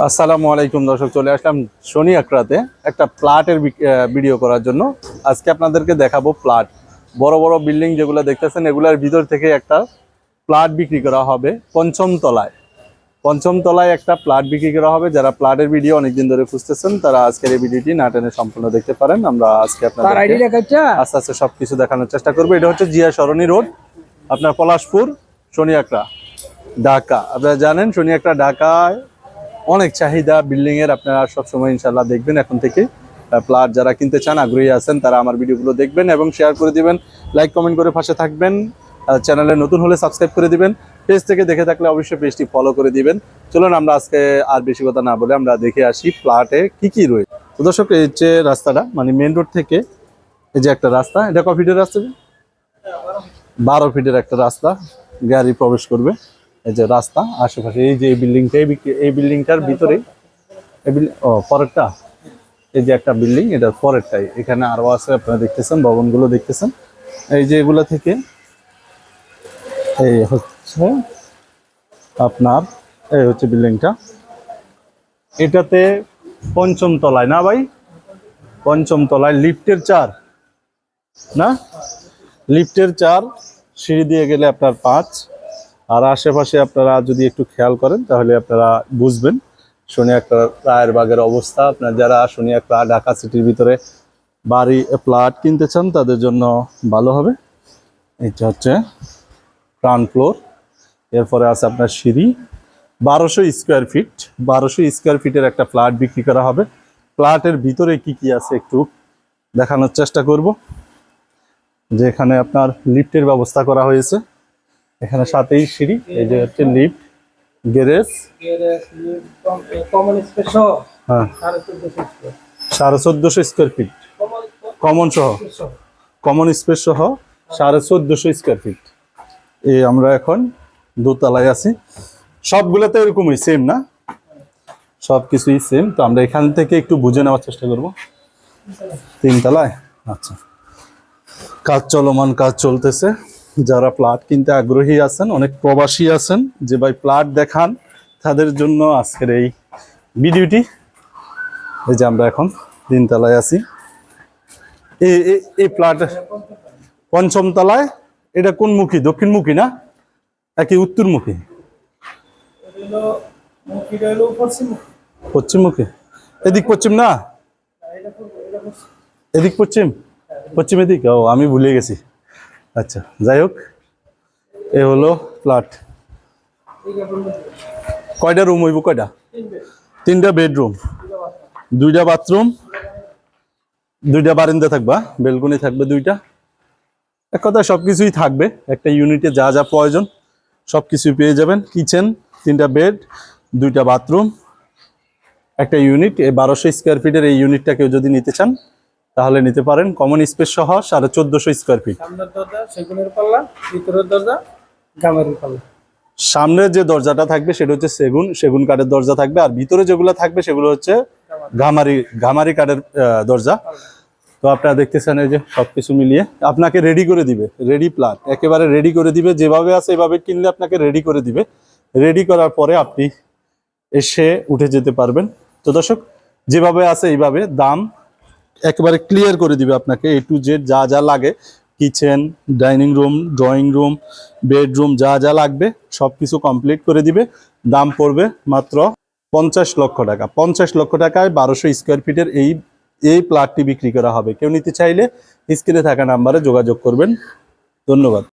আসসালামু আলাইকুম দর্শক, চলে আসলাম শনি আকরাতে একটা প্লটের ভিডিও করার জন্য। আজকে আপনাদেরকে দেখাবো প্লট, বড় বড় বিল্ডিং যেগুলো দেখতেছেন এগুলোর ভিতর থেকে একটা প্লট বিক্রি করা হবে পঞ্চম তলায় একটা প্লট বিক্রি করা হবে। যারা প্লটের ভিডিও অনেকদিন ধরে খুঁজতেছেন তারা আজকের এই ভিডিওটি না টেনে সম্পূর্ণ দেখতে পারেন। আমরা আজকে আপনাদেরকে আস্তে আস্তে সবকিছু দেখানোর চেষ্টা করবো। এটা হচ্ছে জিয়া সরণি রোড, আপনার পলাশপুর, শনি আকরা, ঢাকা। আপনারা জানেন শনি আকরা ঢাকায় অনেক চাহিদা বিল্ডিং এর। আপনারা সবসময় ইনশাল্লাহ দেখবেন। এখন থেকে প্লট যারা কিনতে চান, আগ্রহী আছেন, তারা আমার ভিডিওগুলো দেখবেন এবং শেয়ার করে দিবেন, লাইক কমেন্ট করে পাশে থাকবেন। চ্যানেলে নতুন হলে সাবস্ক্রাইব করে দিবেন, পেজ থেকে দেখে থাকলে অবশ্যই পেজটি ফলো করে দিবেন। চলুন আমরা আজকে আর বেশি কথা না বলে আমরা দেখে আসি প্লটে কি কি রয়েছে। তো দর্শক, এই যে রাস্তাটা, মানে মেন রোড থেকে এই যে একটা রাস্তা, এটা কত ফিটের রাস্তা? 12 ফিটের একটা রাস্তা, গাড়ি প্রবেশ করবে। এই যে রাস্তা, আশেপাশে এই যে এই বিল্ডিংটার ভিতরে পরেরটা, এই যে একটা বিল্ডিং, এটার পরেরটাই। এখানে আরো আছে, আপনারা দেখতেছেন ভবনগুলো দেখতেছেন। এই যে এগুলা থেকে এই হচ্ছে আপনার, এই হচ্ছে বিল্ডিংটা। এটাতে পঞ্চম তলায় না ভাই? পঞ্চম তলায় লিফটের 4 না, লিফটের 4, সিঁড়ি দিয়ে গেলে আপনার 5। আর আশেপাশে আপনারা যদি একটু খেয়াল করেন তাহলে আপনারা বুঝবেন শনি আকরা রায়েরবাগের অবস্থা। আপনার যারা শনি আকরা ঢাকা সিটির ভিতরে বাড়ি প্লট কিনতে চান তাদের জন্য ভালো হবে। এটা হচ্ছে গ্রাউন্ড ফ্লোর, এরপরে আছে আপনার সিঁড়ি। 1200 স্কোয়ার ফিট, 1200 স্কোয়ার ফিটের একটা প্লট বিক্রি করা হবে। প্লটের ভিতরে কি কি আছে একটু দেখানোর চেষ্টা করব। যে এখানে আপনার লিফটের ব্যবস্থা করা হয়েছে, এখানে সাথেই সিঁড়ি। এই যে হচ্ছে লিফট, গ্যারেজ, হ্যাঁ 1450 স্কোয়ার ফিট, কমন স্পেস সহ 1450 স্কোয়ার ফিট। এই আমরা এখন দোতলায় আছি। সবগুলোতে এরকমই সেম না, সবকিছুই সেম। তো আমরা এখান থেকে একটু বুঝে নেওয়ার চেষ্টা করব। 3 তলায়, আচ্ছা, কাজ চলমান, কাজ চলতেছে। যারা প্লট কিনতে আগ্রহী আছেন, অনেক প্রবাসী আছেন যে ভাই প্লট দেখান, তাদের জন্য আজকের এই ভিডিওটি। এই যে আমরা এখন 3 তলায় আছি। এই প্লট পঞ্চম তলায়। এটা কোন মুখী? দক্ষিণমুখী না নাকি উত্তরমুখী? পশ্চিমমুখী। এদিক পশ্চিম না, এদিক পশ্চিম, পশ্চিম এদিক। ও, আমি ভুলে গেছি। আচ্ছা, যাই হোক, এ হলো প্লট। কয়টা রুম হইব? কয়টা? 3টা বেডরুম, 2টা বাথরুম, 2টা বারান্দা থাকবা, বেলকনি থাকবে 2টা। এক কথায় সবকিছুই থাকবে। একটা ইউনিটে যা যা প্রয়োজন সবকিছুই পেয়ে যাবেন। কিচেন, 3টা বেড, 2টা বাথরুম, একটা ইউনিট। এই 1200 স্কোয়ার ফিটের এই ইউনিটটা কেউ যদি নিতে চান তাহলে নিতে পারেন। কমন স্পেস সহ 1450 স্কোয়ার ফিট। সামনের যে দরজাটা থাকবে সেটা হচ্ছে সেগুন কাঠের দরজা থাকবে। আর ভিতরে যেগুলো থাকবে সেগুলো হচ্ছে ঘামারি কাঠের দরজা। তো আপনারা দেখতেছেন এই যে সবকিছু মিলিয়ে আপনাকে রেডি করে দিবে, রেডি প্লট একেবারে রেডি করে দিবে। যেভাবে আছে এভাবে কিনলে আপনাকে রেডি করে দিবে। রেডি করার পরে আপনি এসে উঠে যেতে পারবেন। তো দর্শক, যেভাবে আছে এইভাবে দাম একেবারে ক্লিয়ার করে দিবে আপনাকে। A to Z যা যা লাগে, kitchen, dining room, drawing room, bedroom, যা যা লাগবে সবকিছু কমপ্লিট করে দিবে। দাম পড়বে মাত্র 50 লক্ষ টাকা। 50 লক্ষ টাকায় 1200 স্কোয়ার ফিটের এই প্লটটি বিক্রি করা হবে। কেউ নিতে চাইলে স্ক্রিনে থাকা নাম্বারে যোগাযোগ করবেন। ধন্যবাদ।